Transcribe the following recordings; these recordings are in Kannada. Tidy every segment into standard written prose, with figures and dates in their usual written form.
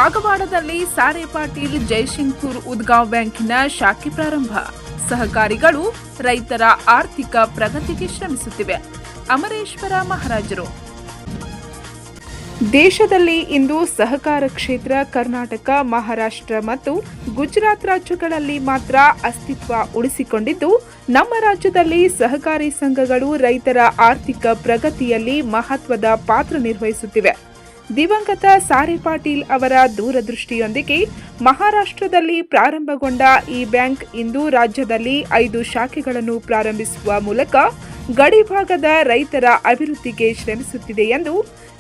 ಕಾಗವಾಡದಲ್ಲಿ ಸಾರೆ ಪಾಟೀಲ್ ಜಯಸಿಂಗ್ಪುರ್ ಉದ್ಗಾಂವ್ ಬ್ಯಾಂಕಿನ ಶಾಖೆ ಪ್ರಾರಂಭ. ಸಹಕಾರಿಗಳು ರೈತರ ಆರ್ಥಿಕ ಪ್ರಗತಿಗೆ ಶ್ರಮಿಸುತ್ತಿವೆ. ಅಮರೇಶ್ವರ ಮಹಾರಾಜರು. ದೇಶದಲ್ಲಿ ಇಂದು ಸಹಕಾರ ಕ್ಷೇತ್ರ ಕರ್ನಾಟಕ, ಮಹಾರಾಷ್ಟ್ರ ಮತ್ತು ಗುಜರಾತ್ ರಾಜ್ಯಗಳಲ್ಲಿ ಮಾತ್ರ ಅಸ್ತಿತ್ವ ಉಳಿಸಿಕೊಂಡಿದ್ದು, ನಮ್ಮ ರಾಜ್ಯದಲ್ಲಿ ಸಹಕಾರಿ ಸಂಘಗಳು ರೈತರ ಆರ್ಥಿಕ ಪ್ರಗತಿಯಲ್ಲಿ ಮಹತ್ವದ ಪಾತ್ರ ನಿರ್ವಹಿಸುತ್ತಿವೆ. ದಿವಂಗತ ಸಾರೆ ಪಾಟೀಲ್ ಅವರ ದೂರದೃಷ್ಟಿಯೊಂದಿಗೆ ಮಹಾರಾಷ್ಟ್ರದಲ್ಲಿ ಪ್ರಾರಂಭಗೊಂಡ ಈ ಬ್ಯಾಂಕ್ ಇಂದು ರಾಜ್ಯದಲ್ಲಿ 5 ಶಾಖೆಗಳನ್ನು ಪ್ರಾರಂಭಿಸುವ ಮೂಲಕ ಗಡಿಭಾಗದ ರೈತರ ಅಭಿವೃದ್ಧಿಗೆ ಶ್ರಮಿಸುತ್ತಿದೆ ಎಂದು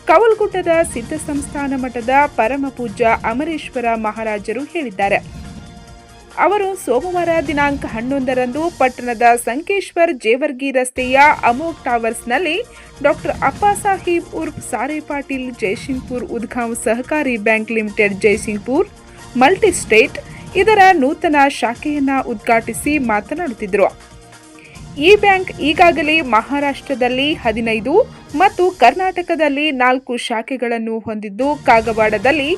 ಕವಲ್ಗುಡ್ಡದ ಸಿದ್ಧ ಸಂಸ್ಥಾನ ಮಠದ ಪರಮಪೂಜ್ಯ ಅಮರೇಶ್ವರ ಮಹಾರಾಜರು ಹೇಳಿದ್ದಾರೆ. ಅವರು ಸೋಮವಾರ ದಿನಾಂಕ 11ರಂದು ಪಟ್ಟಣದ ಸಂಕೇಶ್ವರ್ ಜೇವರ್ಗಿ ರಸ್ತೆಯ ಅಮೋಘ್ ಟವರ್ಸ್ನಲ್ಲಿ ಡಾಕ್ಟರ್ ಅಪ್ಪಾ ಸಾಹೇಬ್ ಉರ್ಫ್ ಸಾರೆ ಪಾಟೀಲ್ ಜಯಸಿಂಗ್ಪುರ್ ಉದ್ಗಾಂವ್ ಸಹಕಾರಿ ಬ್ಯಾಂಕ್ ಲಿಮಿಟೆಡ್ ಜಯಸಿಂಗ್ಪುರ್ ಮಲ್ಟಿ ಸ್ಟೇಟ್ ಇದರ ನೂತನ ಶಾಖೆಯನ್ನು ಉದ್ಘಾಟಿಸಿ ಮಾತನಾಡುತ್ತಿದ್ದರು. ಈ ಬ್ಯಾಂಕ್ ಈಗಾಗಲೇ ಮಹಾರಾಷ್ಟ್ರದಲ್ಲಿ 15 ಮತ್ತು ಕರ್ನಾಟಕದಲ್ಲಿ 4 ಶಾಖೆಗಳನ್ನು ಹೊಂದಿದ್ದು, ಕಾಗವಾಡದಲ್ಲಿ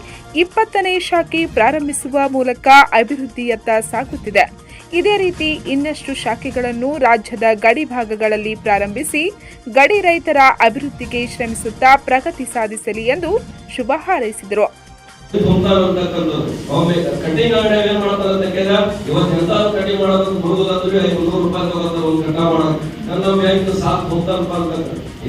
20ನೇ ಶಾಖೆ ಪ್ರಾರಂಭಿಸುವ ಮೂಲಕ ಅಭಿವೃದ್ಧಿಯತ್ತ ಸಾಗುತ್ತಿದೆ. ಇದೇ ರೀತಿ ಇನ್ನಷ್ಟು ಶಾಖೆಗಳನ್ನು ರಾಜ್ಯದ ಗಡಿ ಭಾಗಗಳಲ್ಲಿ ಪ್ರಾರಂಭಿಸಿ ಗಡಿ ರೈತರ ಅಭಿವೃದ್ಧಿಗೆ ಶ್ರಮಿಸುತ್ತಾ ಪ್ರಗತಿ ಸಾಧಿಸಲಿ ಎಂದು ಶುಭ ಹಾರೈಸಿದರು. ಕಟಿಂಗ್ ಅಂಗಡಿ ಏನ್ ಮಾಡ್ತಾರೆ ಅಂತ ಕೇಳಿದ್ರೆ, ಇವತ್ತು ಎಂತಾದ್ರು ಕಟಿಂಗ್ ಮಾಡೋದು ಬರುವುದಂದ್ರೆ ₹500 ತಗೋತಾರೆ ಒಂದು ಕಟ ಮಾಡೋದು. ನನ್ನ ಬ್ಯಾಂಕ್ ಸಾಥ್ ಹೋಗ್ತಾರಪ್ಪ ಅಂತ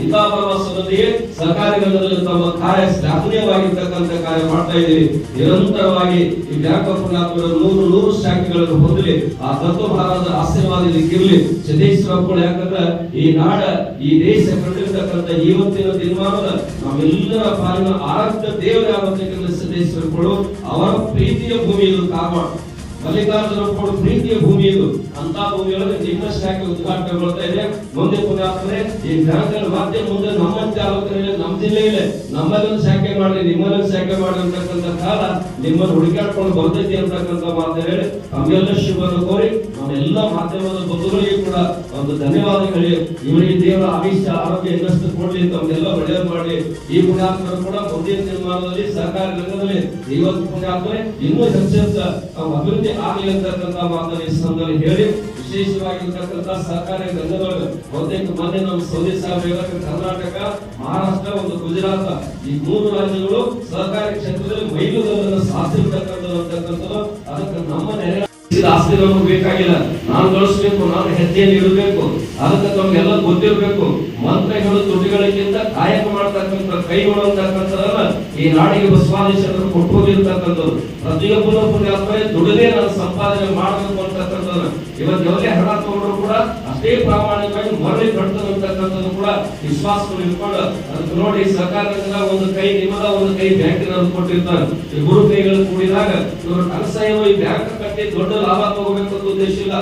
ಇಂಥ ಪ್ರವಾಸದಲ್ಲಿ ಸರ್ಕಾರಿ ರಂಗದಲ್ಲಿ ತಮ್ಮ ಕಾರ್ಯ ಶ್ಲಾಘನೀಯವಾಗಿರ್ತಕ್ಕಂಥ ಕಾರ್ಯ ಮಾಡ್ತಾ ಇದ್ದೀವಿ. ನಿರಂತರವಾಗಿ ಈ ಬ್ಯಾಂಕ್ ಆಫ್ ಪುಣ್ಯಾತ್ಮರು 100 ಶಾಖೆಗಳನ್ನು ಹೊಂದಲಿ, ಆ ತತ್ವಭಾರದ ಆಶೀರ್ವಾದ ಇರಲಿ. ಸಿದ್ದೇಶ್ವರಪ್ಪಗಳು ಯಾಕಂದ್ರೆ ಈ ನಾಡ ಈ ದೇಶ ಕಂಡಿರ್ತಕ್ಕಂಥ ಇವತ್ತಿನ ದಿನಮಾನದ ನಮ್ಮೆಲ್ಲರ ಪಾಲಿನ ಆರಾಧ್ಯ ದೇವರಾಗತಕ್ಕಂಥ ಸಿದ್ದೇಶ್ವರಪ್ಪಗಳು ಅವರ ಪ್ರೀತಿಯ ಭೂಮಿ ಇದು. ಕಾಗವಾಡ ಮಲ್ಲಿಕಾರ್ಜುನಪ್ಪಗಳು ಪ್ರೀತಿಯ ಭೂಮಿ ಇದು. ಅಂತ ಭೂಮಿಯೊಳಗೆ ನಿಮ್ಮ ಶಾಖೆ ಉದ್ಘಾಟನೆಗೊಳ್ತಾ ಇದೆ. ಮುಂದೆ ಪುಣ್ಯಾತ್ಮರೇ ಈ ಬ್ಯಾಂಕ್ ಮತ್ತೆ ಮುಂದೆ ನಮ್ಮ ತಾಲೂಕಿನಲ್ಲಿ ನಮ್ಮ ಜಿಲ್ಲೆಯಲ್ಲಿ ನಮ್ಮಲ್ಲೊಂದು ಶಾಖೆ ಮಾಡಿ ನಿಮ್ಮಲ್ಲೊಂದು ಶಾಖೆ ಮಾಡಿ ಅಂತಕ್ಕಂಥ ಕಾಲ ನಿಮ್ಮನ್ನು ಹುಡುಕಾಡ್ಕೊಂಡು ಬರ್ತೈತಿ ಅಂತಕ್ಕಂಥ ಮಾತು ಹೇಳಿ ನಮ್ಗೆಲ್ಲ ಶುಭವನ್ನು ಕೋರಿ ನಮ್ಮೆಲ್ಲ ಮಾಧ್ಯಮದ ಬಂಧುಗಳಿಗೆ ಕೂಡ ಒಂದು ಧನ್ಯವಾದ ಹೇಳಿ ಇವರಿಗೆ ದೇವರ ಆಯುಷ್ಯ ಆರೋಗ್ಯ ಇನ್ನಷ್ಟು ಕೊಡ್ಲಿ, ತಮ್ಗೆಲ್ಲ ಒಳ್ಳೆಯದು ಮಾಡಲಿ. ಈ ಪುಣ್ಯಾತ್ಮರು ಕೂಡ ಮುಂದಿನ ನಿರ್ಮಾಣದಲ್ಲಿ ಸಹಕಾರಿ ರಂಗದಲ್ಲಿ ಇವತ್ತು ಪುಣ್ಯಾತ್ಮರೇ ಇನ್ನೂ ಹೆಚ್ಚೆಚ್ಚ ಅಭಿವೃದ್ಧಿ ಆಗಲಿ ಅಂತಕ್ಕಂಥ ಮಾತನ್ನು ಈ ಸಂದರ್ಭದಲ್ಲಿ ಹೇಳಿ, ವಿಶೇಷವಾಗಿರ್ತಕ್ಕಂಥ ಸಹಕಾರಿ ರಂಗದೊಳಗೆ ಬಹುತೇಕ ಮೊನ್ನೆ ನಮ್ಮ ಸೌದಿ ಸಾಹೇಬ್ ಕರ್ನಾಟಕ, ಮಹಾರಾಷ್ಟ್ರ ಒಂದು ಗುಜರಾತ್ ಈ 3 ರಾಜ್ಯಗಳು ಸಹಕಾರಿ ಕ್ಷೇತ್ರದಲ್ಲಿ ಮೈಲುಗಲ್ಲನ್ನು ಸಾಧಿಸಿರ್ತಕ್ಕಂಥದ್ದು. ಅದಕ್ಕೆ ನಮ್ಮ ನೆರೆ ಆಸ್ತಿ ನಮಗೆ ಬೇಕಾಗಿಲ್ಲ, ನಾನು ಗಳಿಸಬೇಕು, ನಾನು ಹೆಜ್ಜೆಯನ್ನು ಇಡಬೇಕು. ಅದಕ್ಕೆ ತಮ್ಗೆಲ್ಲ ಗೊತ್ತಿರಬೇಕು, ಮಂತ್ರಗಳು ತುಟಿಗಳಿಗಿಂತ ಕಾಯಕ ಮಾಡ್ತಕ್ಕಂಥ ಕೈಗಳು ಅಂತಕ್ಕಂಥದನ್ನ ಈ ನಾಡಿಗೆ ಬಸವಾದೀಶರು ಕೊಟ್ಟು ಹೋಗಿರ್ತಕ್ಕಂಥದ್ದು. ಪ್ರತಿಯೊಬ್ಬರು ಪುಣ್ಯಾತ್ಮರೇ ದುಡಿದೇ ನಾನು ಸಂಪಾದನೆ ಮಾಡಬೇಕು ಅಂತಕ್ಕಂಥದ್ದು. ಇವತ್ತು ಯಾವುದೇ ಹಣ ತಗೊಂಡ್ರು ಕೂಡ ಅಷ್ಟೇ ಪ್ರಾಮಾಣಿಕವಾಗಿ ಮರಳಿ ಕಟ್ತದೆ ಅಂತಕ್ಕಂಥದ್ದು ಕೂಡ ವಿಶ್ವಾಸಗಳು ಇಟ್ಕೊಂಡು ಅದಕ್ಕೆ ನೋಡಿ ಸರ್ಕಾರದಿಂದ ಒಂದು ಕೈ ನಿಮ್ಮದ ಒಂದು ಕೈ ಬ್ಯಾಂಕಿನ ಕೊಟ್ಟಿರ್ತಾರೆ. ಈ 3 ಕೈಗಳು ಕೂಡಿದಾಗ ಇವರು ಕನಸ ಏನು ಈ ಬ್ಯಾಂಕ್ ಕಟ್ಟಿ ದೊಡ್ಡ ಲಾಭ ತಗೋಬೇಕು ಅಂತ ಉದ್ದೇಶ ಇಲ್ಲ.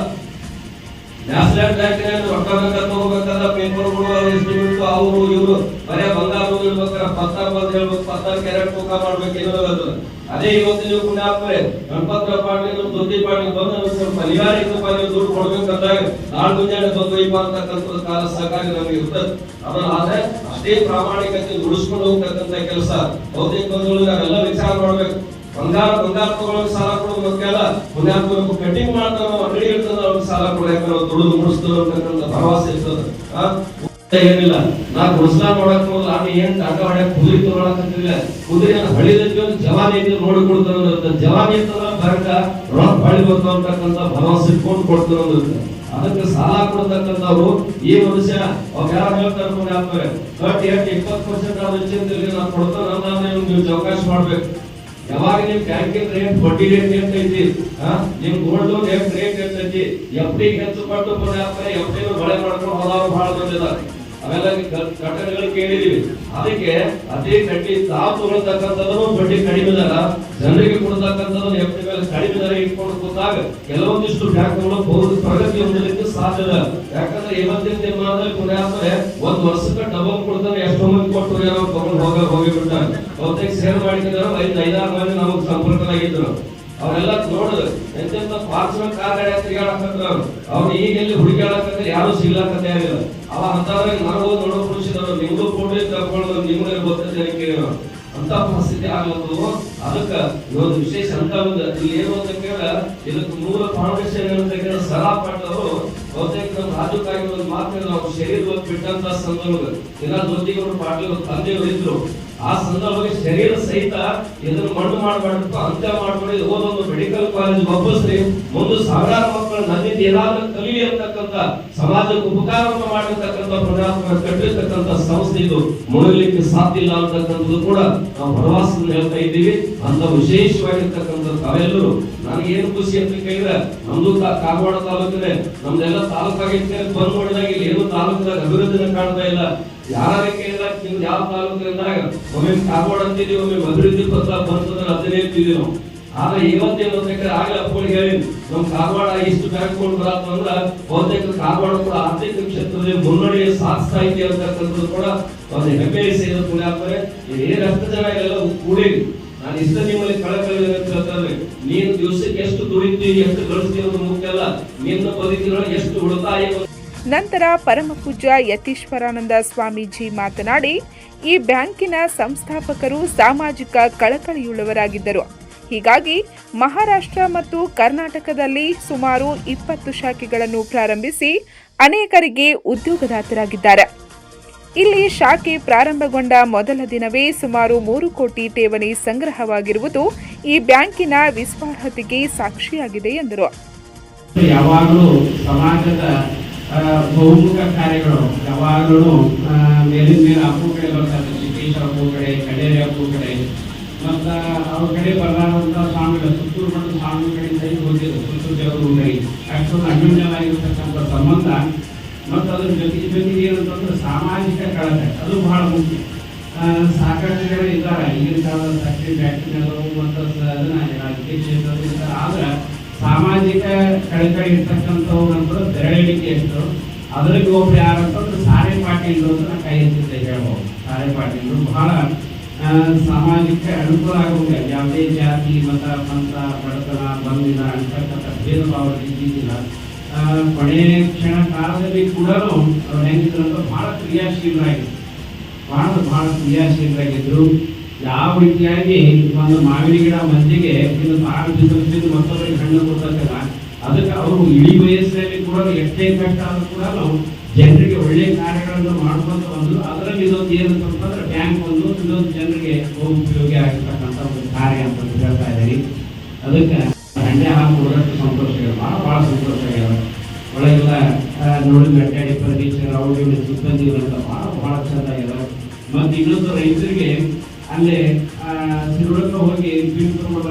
ನ್ಯಾಷನಲ್ ಬ್ಯಾಂಕಿನಲ್ಲಿ ರೊಕ್ಕ ತಗೋಬೇಕಾದ ಪೇಪರ್ಗಳು ಎಸ್ಟಿಮೇಟ್ ಅವರು ಇವರು ಬರೇ ಬಂಗಾರ ಇರ್ಬೇಕಾದ್ರೆ ಪತ್ರ ಬಂದು ಹೇಳ್ಬೇಕು, ಪತ್ರ ಕ್ಯಾರೆಟ್ ತೂಕ ಮಾಡ್ಬೇಕು ಏನೋ. ಅದೇ ಇವತ್ತು ನೀವು ಪುಣ್ಯಾತ್ಮರೇ ಗಣಪತ್ರ ಪಾಟೀಲ್ ದೊಡ್ಡಿ ಪಾಟೀಲ್ ಬಂದು ಸ್ವಲ್ಪ ಅನಿವಾರ್ಯ ರೂಪಾಯಿ ದುಡ್ಡು ಕೊಡ್ಬೇಕಂದಾಗ ನಾಳೆ ಮುಂಜಾನೆ ಬಂದು ಅಂತಕ್ಕಂಥ ಕಾಲ ಸಹಕಾರಿ ನಮಗೆ ಇರ್ತದೆ. ಅದನ್ನ ಆದ್ರೆ ಅಷ್ಟೇ ಪ್ರಾಮಾಣಿಕತೆ ಉಳಿಸ್ಕೊಂಡು ಹೋಗ್ತಕ್ಕಂಥ ಕೆಲಸ ಬಹುತೇಕ ಬಂಧುಗಳು ನಾವೆಲ್ಲ ವಿಚಾರ ಮಾಡ್ಬೇಕು. ಬಂಗಾರ ತಗೊಳ್ಳೋಕೆ ಸಾಲ ಕೊಡೋದು ಮುಖ್ಯ ಅಲ್ಲ, ಪುಣ್ಯಾತ್ಮರು ಕಟಿಂಗ್ ಮಾಡ್ತಾರ ಅಂಗಡಿ ಇರ್ತದ ಅವ್ರಿಗೆ ಸಾಲ ಕೊಡಕ್ಕೆ ನಾವು ದುಡಿದು ಮುಡಿಸ್ತೇವೆ ಅಂತಕ್ಕಂಥ ಭರವಸೆ ಇರ್ತದೆ. ಏನಿಲ್ಲ ನಾ ಗುಡ್ಸ್ಲಾ ನೋಡಕ್ ಹೋದ್ರೆ ನಾನು ಏನ್ ಟಾಟ ಹೊಡ್ಯಾಕ ಕುದುರೆ ತಗೊಳಕತ್ತಿಲ್ಲ, ಕುದುರೆಯನ್ನು ಹೊಳಿದಕ್ಕೆ ಒಂದು ಜವಾನಿ ಐತಿ ನೋಡಿ ಕೊಡ್ತಾರ. ಜವಾನಿ ಅಂತಂದ್ರೆ ಬರಕ ರೊಕ್ಕ ಹೊಳಿ ಬರ್ತಾವಂತಕ್ಕಂಥ ಭರವಸೆ ಇಟ್ಕೊಂಡು ಕೊಡ್ತಾರ. ಅದಕ್ಕೆ ಸಾಲ ಕೊಡ್ತಕ್ಕಂಥವ್ರು ಈ ಮನುಷ್ಯ ಅವ್ರು ಯಾರು ಹೇಳ್ತಾರೆ ಪುಣ್ಯಾತ್ಮರೇ ಬಟ್ 20% ವೆಚ್ಚದಲ್ಲಿ ನಾನು ಕೊಡ್ತಾನೆ ನೀವು ಅವಕಾಶ ಮಾಡ್ಬೇಕು. ಯಾವಾಗ ನಿಮ್ ಬ್ಯಾಂಕಿನ ರೇಟ್ ಬಡ್ಡಿ ರೇಟ್ ಎಷ್ಟೈತಿ, ನಿಮ್ ಗೋಲ್ಡ್ ಲೋನ್ ರೇಟ್ ಎಷ್ಟೈತಿ, ಎಫ್ಡಿ ಹೆಚ್ಚು ಪಟ್ಟು ಪುಣ್ಯಾತ್ಮರೇ ಎಫ್ಡಿ ಬಳೆ ಮಾಡ್ಕೊಂಡು ಹೋದವ್ರು ಬಹಳ ಬಂದಿದ್ದಾರೆ. ಅವೆಲ್ಲ ಘಟನೆಗಳು ಕೇಳಿದೀವಿ. ಅದಕ್ಕೆ ಅದೇ ಕಟ್ಟಿ ತಾವು ತಗೊಳ್ತಕ್ಕಂಥದ್ದು ಬಡ್ಡಿ ಕಡಿಮೆ ದರ, ಜನರಿಗೆ ಕೊಡ್ತಕ್ಕಂಥದ್ದು ಎಫ್ಡಿ ಮೇಲೆ ಕಡಿಮೆ ದರ ಇಟ್ಕೊಂಡು ಕೂತಾಗ ಕೆಲವೊಂದಿಷ್ಟು ಬ್ಯಾಂಕ್ಗಳು ಪ್ರಗತಿ ಹೊಂದಲಿಕ್ಕೆ ಸಾಧ್ಯ ಇಲ್ಲ. ಯಾಕಂದ್ರೆ ಇವತ್ತಿನ ದಿನಮಾನದಲ್ಲಿ ಪುಣ್ಯಾತ್ಮರೇ 1 ವರ್ಷಕ್ಕೆ ಡಬಲ್ ಕೊಡ್ತಾರೆ. ಎಷ್ಟೋ ಮಂದಿ ಕೊಟ್ಟು ಏನೋ ತಗೊಂಡು ಹೋಗಿಬಿಡ್ತಾರೆ. ಬಹುತೇಕ ಶೇರ್ ಮಾಡಿದ್ರು 5-6 ಮಂದಿ ನಮಗ್ ಸಂಪರ್ಕದಾಗಿದ್ರು. ಅವರೆಲ್ಲ ನೋಡಿದ್ರು ಎಂತೆಂತ ಪಾರ್ಸಲ್ ಕಾರ್ ಗಾಡಿ ತಿರುಗಾಡಕತ್ರ ಅವ್ರು ಈಗ ಎಲ್ಲಿ ಹುಡುಕಾಡಕಂದ್ರೆ ಯಾರು ಸಿಗ್ಲಾಕತ್ತೆ ಆಗಿಲ್ಲ. ಅವ ಅಂತವ್ರಿಗೆ ನನಗೂ ನೋಡೋ ಖುಷಿದವರು ನಿಮ್ಗೂ ಕೊಡ್ಲಿ ತಗೊಂಡು ನಿಮ್ಗೆ ಗೊತ್ತಿದೆ ಕೇಳಿ ಅಂತ ಪರಿಸ್ಥಿತಿ ಆಗ್ಲತ್ತದು. ಅದಕ್ಕೆ ಇವತ್ತು ವಿಶೇಷ ಅಂತ ಒಂದು ಇಲ್ಲಿ ಏನು ಅಂತ ಕೇಳಿದ್ರೆ ಇದಕ್ಕೆ ಮೂಲ ಫೌಂಡೇಶನ್ ಅಂತ ಕೇಳಿದ್ರೆ ಸರಾಪಟ್ ಅವರು ಬಹುತೇಕ ನಮ್ಮ ರಾಜಕಾಗಿ ಒಂದು ಮಾತು ನಾವು ಶರೀರ ಬಿಟ್ಟಂತ ಸಂದರ್ಭ ದಿನ ಜೊತೆಗೆ ಪಾಟೀಲ್ ತಂದೆಯವರು ಇದ್ರು ಆ ಸಂದರ್ಭದಲ್ಲಿ ಶರೀರ ಸಹಿತ ಇದನ್ನು ಮಣ್ಣು ಮಾಡಬಾರ್ದು ಅಂತ್ಯ ಮಾಡ್ಕೊಂಡು ಓದೊಂದು ಮೆಡಿಕಲ್ ಕಾಲೇಜ್ ವಾಪಸ್ರಿ ಒಂದು ಸಾವಿರಾರು ಮಕ್ಕಳು ನನ್ನಿಂದ ಏನಾದ್ರೂ ಕಲಿಲಿ ಅಂತಕ್ಕಂಥ ಸಮಾಜಕ್ಕೆ ಉಪಕಾರವನ್ನು ಮಾಡಿರ್ತಕ್ಕಂಥ ಪ್ರಜಾತ್ಮಕ ಕಟ್ಟಿರ್ತಕ್ಕಂಥ ಸಂಸ್ಥೆ ಇದು ಮುಳುಗಲಿಕ್ಕೆ ಸಾಧ್ಯ ಇಲ್ಲ ಅಂತಕ್ಕಂಥದ್ದು ಕೂಡ ನಾವು ಭರವಸೆಯನ್ನು ಹೇಳ್ತಾ ಇದ್ದೀವಿ ಅಂತ ವಿಶೇಷವಾಗಿರ್ತಕ್ಕಂಥ ತಾವೆಲ್ಲರೂ ನನಗೆ ಏನು ಖುಷಿ ಅಂತ ಕೇಳಿದ್ರೆ ನಮ್ದು ಕಾಗವಾಡ ತಾಲೂಕಿದೆ ನಮ್ದೆಲ್ಲ ತಾಲೂಕಾಗಿರ್ತೇ ಬಂದ್ ಮಾಡಿದಾಗ ಇಲ್ಲಿ ಏನು ತಾಲೂಕದಾಗ ಅಭಿವೃದ್ಧಿನ ಕಾಣ್ತಾ ಇಲ್ಲ ಯಾರು ಕೇಳಿದಾಗ ನೀವು ಯಾವ ತಾಲೂಕಿನಿಂದಾಗ ಒಮ್ಮೆ ಕಾಗವಾಡ ಅಂತಿದೀವಿ ಒಮ್ಮೆ ಅಭಿವೃದ್ಧಿ ಪತ್ರ ಬರ್ತದ್ರೆ ಅದನ್ನೇ ಇರ್ತಿದೀವಿ ನಾವು ಆದ್ರೆ ಇವತ್ತೇನು ಅಂತ ಆಗಲೇ ಅಪ್ಪಳಿಗೆ ಹೇಳಿ ನಮ್ ಕಾಗವಾಡ ಇಷ್ಟು ಬ್ಯಾಂಕ್ ಕೊಂಡು ಬರತ್ತ ಅಂದ್ರ ಬಹುತೇಕ ಕಾಗವಾಡ ಕೂಡ ಆರ್ಥಿಕ ಕ್ಷೇತ್ರದಲ್ಲಿ ಮುನ್ನಡೆಯ ಸಾಧಿಸ್ತಾ ಇದೆ ಅಂತಕ್ಕಂಥದ್ದು ಕೂಡ ಒಂದು ಹೆಮ್ಮೆ ಸೇರಿದ ಪುಣ್ಯಾತ್ಮರೆ ಎಷ್ಟು ಜನ ಎಲ್ಲ ಕೂಡಿ ನಾನು ಇಷ್ಟ ನಿಮ್ಮಲ್ಲಿ ಕಳಕಳಿ ಹೇಳ್ತಾರೆ ನೀನು ದಿವಸಕ್ಕೆ ಎಷ್ಟು ದುಡಿತೀವಿ ಎಷ್ಟು ಗಳಿಸ್ತೀವಿ ಅನ್ನೋದು ಮುಖ್ಯ ಅಲ್ಲ ನಿನ್ನ ಬದುಕಿನೊಳಗೆ ಎಷ್ಟು ಉಳಿತಾಯ. ನಂತರ ಪರಮಪೂಜ್ಯ ಯತೀಶ್ವರಾನಂದ ಸ್ವಾಮೀಜಿ ಮಾತನಾಡಿ ಈ ಬ್ಯಾಂಕಿನ ಸಂಸ್ಥಾಪಕರು ಸಾಮಾಜಿಕ ಕಳಕಳಿಯುಳ್ಳವರಾಗಿದ್ದರು. ಹೀಗಾಗಿ ಮಹಾರಾಷ್ಟ್ರ ಮತ್ತು ಕರ್ನಾಟಕದಲ್ಲಿ ಸುಮಾರು 20 ಶಾಖೆಗಳನ್ನು ಪ್ರಾರಂಭಿಸಿ ಅನೇಕರಿಗೆ ಉದ್ಯೋಗದಾತರಾಗಿದ್ದಾರೆ. ಇಲ್ಲಿ ಶಾಖೆ ಪ್ರಾರಂಭಗೊಂಡ ಮೊದಲ ದಿನವೇ ಸುಮಾರು 3 ಕೋಟಿ ಠೇವಣಿ ಸಂಗ್ರಹವಾಗಿರುವುದು ಈ ಬ್ಯಾಂಕಿನ ವಿಶ್ವಾಸಾರ್ಹತೆಗೆ ಸಾಕ್ಷಿಯಾಗಿದೆ ಎಂದರು. ಯಾವಾಗಲೂ ಸಮಾಜದ ಬಹುಮುಖ ಕಾರ್ಯಗಳು ಯಾವಾಗಲೂ ಮೇಲಿನ ಮೇಲೆ ಅಪ್ಪು ಕಡೆ ಬರ್ತಾರೆ, ಸಿದ್ದೇಶ್ವರ ಅಪ್ಪು ಕಡೆ, ಕಡೇರಿ ಅಪ್ಪು ಕಡೆ, ಮತ್ತು ಅವ್ರ ಕಡೆ ಬರಲಾರಂಥ ಸ್ವಾಮಿಗಳು ಸುತ್ತೂರು ಮಠದ ಸ್ವಾಮಿ ಕಡೆ ಸಹಿತ ಹೋಗಿದ್ರು. ಸುತ್ತೂರು ದೇವರು ಕಡೆ ಅಷ್ಟೊಂದು ಅನ್ಯೋನ್ಯವಾಗಿರ್ತಕ್ಕಂಥ ಸಂಬಂಧ ಮತ್ತು ಅದ್ರ ಜೊತೆಗೆ ಏನಂತಂದ್ರೆ ಸಾಮಾಜಿಕ ಕಳಕಳಿ ಅದು ಬಹಳ ಮುಖ್ಯ. ಸಾಕಷ್ಟು ಜನ ಇದ್ದಾರೆ ಈಗಿನ ಕಾಲದ ಫ್ಯಾಕ್ಟ್ರಿ ಫ್ಯಾಕ್ಟ್ರಿನಲ್ಲೂ ಮತ್ತು ಅದನ್ನ ರಾಜಕೀಯ ಕ್ಷೇತ್ರದಲ್ಲಿ ಇದ್ದಾರೆ. ಆದ್ರೆ ಸಾಮಾಜಿಕ ಕಳಕಳಿ ಇರ್ತಕ್ಕಂಥವ್ರು ಅಂತ ಬೆರಳಿಕೆ ಎಷ್ಟು ಅದರಲ್ಲಿ ಒಬ್ರು ಯಾರಂತಂದ್ರೆ ಸಾರೆ ಪಾಟೀಲ್ ಅಂತ ನಾ ಕೈ ಎತ್ತಿದ್ದೆ ಹೇಳ್ಬೋದು. ಸಾರೆ ಪಾಟೀಲ್ ಬಹಳ ಸಾಮಾಜಿಕ ಅನುಕೂಲ ಆಗುವುದಿಲ್ಲ. ಯಾವುದೇ ಜಾತಿ ಮತ ಪಂಥ ಬಡತನ ಬಂದಿಲ್ಲ ಅಂತಕ್ಕಂಥ ಭೇದ ಭಾವ ಇದ್ದಿದ್ದಿಲ್ಲ. ಕೊನೆಯ ಕ್ಷಣ ಕಾಲದಲ್ಲಿ ಕೂಡ ಅವ್ರು ಹೆಂಗಿದ್ರು ಬಹಳ ಕ್ರಿಯಾಶೀಲರಾಗಿದ್ರು, ಬಹಳ ಕ್ರಿಯಾಶೀಲರಾಗಿದ್ರು. ಯಾವ ರೀತಿಯಾಗಿ ಒಂದು ಮಾವಿನ ಗಿಡ ಮಂದಿಗೆ ಇನ್ನು ತಾಳು ಬಿದ್ದು ಮತ್ತೊಬ್ಬರಿಗೆ ಹಣ್ಣು ಕೊಡ್ತಕ್ಕಲ್ಲ ಅದಕ್ಕೆ ಅವರು ಇಡೀ ವಯಸ್ಸಿನಲ್ಲಿ ಕೂಡ ಎಷ್ಟೇ ಕಷ್ಟ ಆದ್ರೂ ಕೂಡ ಜನರಿಗೆ ಒಳ್ಳೆಯ ಕಾರ್ಯಗಳನ್ನು ಮಾಡ್ಕೊಂತ ಬಂದು ಅದರಲ್ಲಿ ಇದೊಂದು ಏನಂತಂದ್ರೆ ಬ್ಯಾಂಕ್ ಒಂದು ಇದೊಂದು ಜನರಿಗೆ ಉಪಯೋಗಿ ಆಗಿರ್ತಕ್ಕಂಥ ಒಂದು ಕಾರ್ಯ ಅಂತ ಹೇಳ್ತಾ ಇದ್ದೀವಿ. ಅದಕ್ಕೆ ಹಣ್ಣೆ ಹಾಕುವುದಷ್ಟು ಸಂತೋಷಗಳು ಬಹಳ ಸಂತೋಷ ಆಗ್ಯಾವ. ಒಳಗೆಲ್ಲ ನೋಡಿ ಗಟ್ಟಾಡಿ ಫರ್ನಿಚರ್ ಅವ್ರಿಗೆ ಸಿಬ್ಬಂದಿಗಳಂತ ಬಹಳ ಚಂದ ಆಗ್ಯಾವ. ಮತ್ತು ಇನ್ನೊಂದು ರೈತರಿಗೆ ಅಲ್ಲೇ ಸಿರುಳಕ್ಕೆ ಹೋಗಿ ಬಿಲ್ ತಗೊಂಡು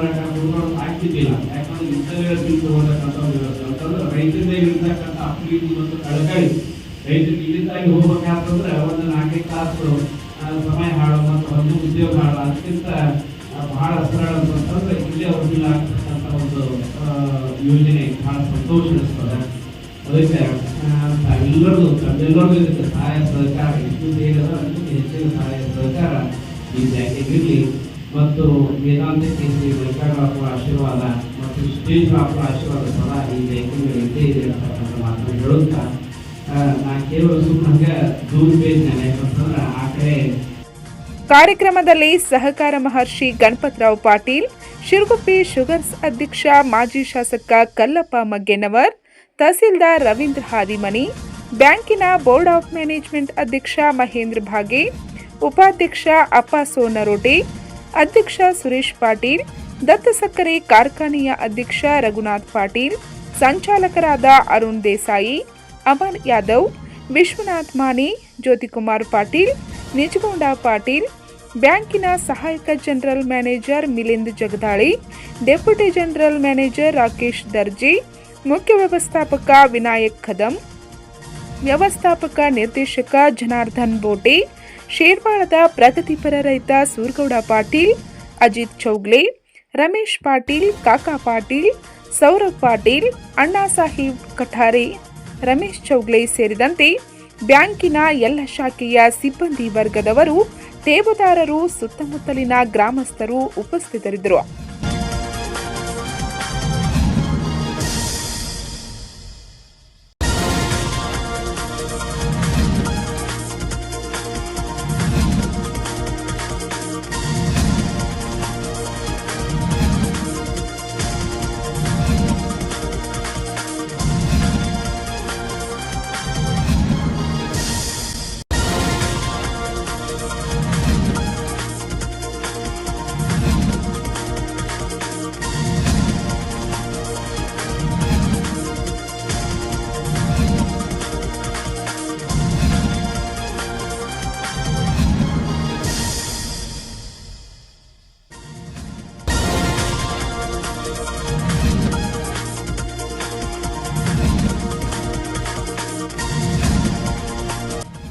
ಆಗ್ತಿದ್ದಿಲ್ಲ. ಯಾಕಂದ್ರೆ ಇಂಥವೇ ಬಿಲ್ ತಗೊಳ್ತಕ್ಕಂಥ ವ್ಯವಸ್ಥೆ ಅಂತಂದ್ರೆ ರೈತರಿಂದ ಇರ್ತಕ್ಕಂಥ ಅಪ್ರೀತಿ ಮತ್ತು ಕಳಕಳಿ ರೈತರಿಗೆ ಇಲ್ಲಿಂದಾಗಿ ಹೋಗ್ಬೇಕಂತಂದ್ರೆ ಒಂದು 4 ತಾಸು ಸಮಯ ಹಾಳು ಮತ್ತು ಒಂದು ಉದ್ಯೋಗ ಹಾಳು ಅದಕ್ಕಿಂತ ಬಹಳ ಸರಳ ಅಂತಂದ್ರೆ ಇಲ್ಲೇ ಅವ್ರಿಗೆ ಆಗ್ತಕ್ಕಂಥ ಒಂದು ಯೋಜನೆ ಬಹಳ ಸಂತೋಷ ಅನಿಸ್ತದೆ. ಅದಕ್ಕೆ ಎಲ್ಲರದು ತಮ್ಮೆಲ್ಲರಿಗೂ ಇದಕ್ಕೆ ಸಹಾಯ ಸಹಕಾರ ಎಷ್ಟು ಬೇಗದ ಅದಕ್ಕೆ ಹೆಚ್ಚಿನ ಸಹಾಯ ಸಹಕಾರ ಈ ಬ್ಯಾಂಕಿಗಿರಲಿ. ಮತ್ತು ವೇದಾಂತ ಕೇಂದ್ರೀಯ ವೆಂಕಟರಾಪುರ ಆಶೀರ್ವಾದ ಮತ್ತು ಶ್ರೀರಾಪುರ ಆಶೀರ್ವಾದ ಸದಾ ಈ ಬ್ಯಾಂಕಿನಲ್ಲಿ ಇದ್ದೇ ಇದೆ ಅಂತಕ್ಕಂಥ ಮಾತನ್ನು ಹೇಳುತ್ತಾ ನಾನು ಕೇವಲ ಸುಮ್ಮನೆ ದೂರ ಬೇಯಿದ್ದೇನೆ ಯಾಕಂತಂದ್ರೆ ಆ ಕಡೆ. ಕಾರ್ಯಕ್ರಮದಲ್ಲಿ ಸಹಕಾರ ಮಹರ್ಷಿ ಗಣಪತರಾವ್ ಪಾಟೀಲ್, ಶಿರಗುಪ್ಪಿ ಶುಗರ್ಸ್ ಅಧ್ಯಕ್ಷ ಮಾಜಿ ಶಾಸಕ ಕಲ್ಲಪ್ಪ ಮಗ್ಗೆನವರ್, ತಹಸೀಲ್ದಾರ್ ರವೀಂದ್ರ ಹಾದಿಮನಿ, ಬ್ಯಾಂಕಿನ ಬೋರ್ಡ್ ಆಫ್ ಮ್ಯಾನೇಜ್ಮೆಂಟ್ ಅಧ್ಯಕ್ಷ ಮಹೇಂದ್ರ ಭಾಗೆ, ಉಪಾಧ್ಯಕ್ಷ ಅಪ್ಪ ಸೋನರೋಟೆ, ಅಧ್ಯಕ್ಷ ಸುರೇಶ್ ಪಾಟೀಲ್, ದತ್ತ ಸಕ್ಕರೆ ಕಾರ್ಖಾನೆಯ ಅಧ್ಯಕ್ಷ ರಘುನಾಥ್ ಪಾಟೀಲ್, ಸಂಚಾಲಕರಾದ ಅರುಣ್ ದೇಸಾಯಿ, ಅಮರ್ ಯಾದವ್, ವಿಶ್ವನಾಥ್ ಮಾನಿ, ಜ್ಯೋತಿಕುಮಾರ್ ಪಾಟೀಲ್, ನಿಜಗೊಂಡ ಪಾಟೀಲ್, ಬ್ಯಾಂಕಿನ ಸಹಾಯಕ general manager Milind Jagadali, deputy general manager Rakesh Darji, ಮುಖ್ಯ ವ್ಯವಸ್ಥಾಪಕ ವಿನಾಯಕ್ ಕದಂ, ವ್ಯವಸ್ಥಾಪಕ ನಿರ್ದೇಶಕ ಜನಾರ್ದನ್ ಬೋಟೆ, ಶೇರ್ವಾಳದ ಪ್ರಗತಿಪರ ರೈತ ಸೂರ್ಗೌಡ ಪಾಟೀಲ್, ಅಜಿತ್ ಚೌಗ್ಲೆ, ರಮೇಶ್ ಪಾಟೀಲ್, ಕಾಕಾ ಪಾಟೀಲ್, ಸೌರಭ್ ಪಾಟೀಲ್, ಅಣ್ಣಾ ಸಾಹೇಬ್ ಕಠಾರೆ, ರಮೇಶ್ ಚೌಗ್ಲೆ ಸೇರಿದಂತೆ ಬ್ಯಾಂಕಿನ ಎಲ್ಲ ಶಾಖೆಯ ಸಿಬ್ಬಂದಿ ವರ್ಗದವರು, ಠೇವುದಾರರು, ಸುತ್ತಮುತ್ತಲಿನ ಗ್ರಾಮಸ್ಥರು ಉಪಸ್ಥಿತರಿದ್ದರು.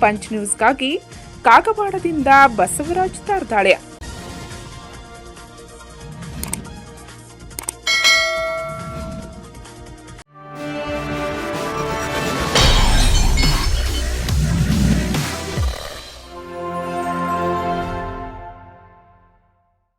ಪಂಚ್ ನ್ಯೂಸ್ಗಾಗಿ ಕಾಗವಾಡದಿಂದ ಬಸವರಾಜ್ ತಾರ್ದಾಳೆ.